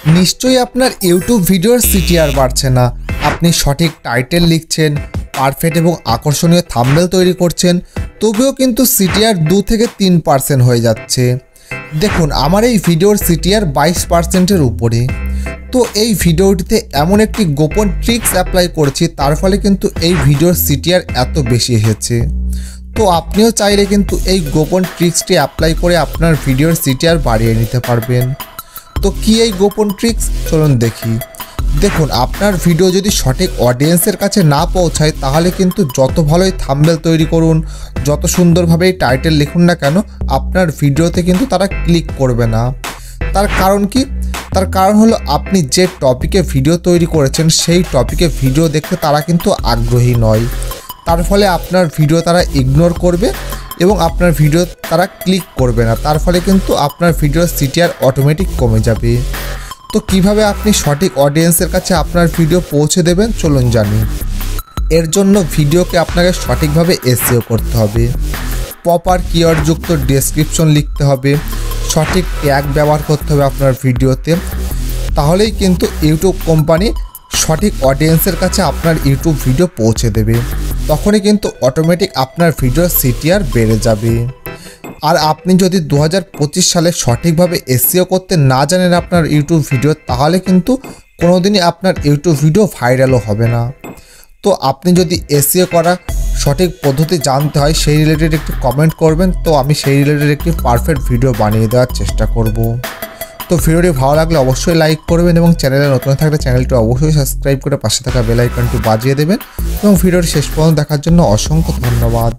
নিশ্চয়ই আপনার ইউটিউব ভিডিওর সিটিআর বাড়ছে না। আপনি সঠিক টাইটেল লিখছেন, পারফেক্ট এবং আকর্ষণীয় থাম্বনেল তৈরি করছেন, তবুও কিন্তু সিটিআর 2 থেকে 3% হয়ে যাচ্ছে। দেখুন, আমার এই ভিডিওর সিটিআর 22%-এর উপরে। তো এই ভিডিওটিতে এমন একটি গোপন ট্রিক্স অ্যাপ্লাই করেছি, তার ফলে কিন্তু এই ভিডিওর সিটিআর এত বেশি এসেছে। তো আপনিও চাইলে কিন্তু এই গোপন ট্রিক্সটি অ্যাপ্লাই করে আপনার ভিডিওর সিটিআর বাড়িয়ে নিতে পারবেন। তো কি এই গোপন ট্রিক্স, চলুন দেখি। দেখুন, আপনার ভিডিও যদি সঠিক অডিয়েন্সের কাছে না পৌঁছায়, তাহলে কিন্তু যত ভালোই থাম্বনেল তৈরি করুন, যত সুন্দরভাবেই টাইটেল লিখুন না কেন, আপনার ভিডিওতে কিন্তু তারা ক্লিক করবে না। তার কারণ কি? তার কারণ হলো আপনি যে টপিকে ভিডিও তৈরি করেছেন সেই টপিকে ভিডিও দেখতে তারা কিন্তু আগ্রহী নয়। তার ফলে আপনার ভিডিও তারা ইগনোর করবে এবং আপনার ভিডিও তারা ক্লিক করবে না। তার ফলে কিন্তু আপনার ভিডিওর সিটিআর অটোমেটিক কমে যাবে। তো কিভাবে আপনি সঠিক অডিয়েন্সের কাছে আপনার ভিডিও পৌঁছে দেবেন, চলুন জানি। এর জন্য ভিডিওকে আপনাকে সঠিকভাবে এসইও করতে হবে, প্রপার কিওয়ার্ডযুক্ত ডেসক্রিপশন লিখতে হবে, সঠিক ট্যাগ ব্যবহার করতে হবে আপনার ভিডিওতে। তাহলেই কিন্তু ইউটিউব কোম্পানি সঠিক অডিয়েন্সের কাছে আপনার ইউটিউব ভিডিও পৌঁছে দেবে। তখনই কিন্তু অটোমেটিক আপনার ভিডিওর সিটিআর বেড়ে যাবে। আর আপনি যদি 2025 সালে সঠিকভাবে এসইও করতে না জানেন আপনার ইউটিউব ভিডিও, তাহলে কিন্তু কোনোদিনই আপনার ইউটিউব ভিডিও ভাইরালও হবে না। তো আপনি যদি এসইও করা সঠিক পদ্ধতি জানতে হয়, সেই রিলেটেড একটি কমেন্ট করবেন, তো আমি সেই রিলেটেড একটি পারফেক্ট ভিডিও বানিয়ে দেওয়ার চেষ্টা করব। তো ভিডিওটি ভালো লাগলে অবশ্যই লাইক করবেন এবং চ্যানেলে নতুন থাকলে চ্যানেলটি অবশ্যই সাবস্ক্রাইব করে পাশে থাকা বেল আইকনটি বাজিয়ে দেবেন এবং ভিডিওটি শেষ পর্যন্ত দেখার জন্য অসংখ্য ধন্যবাদ।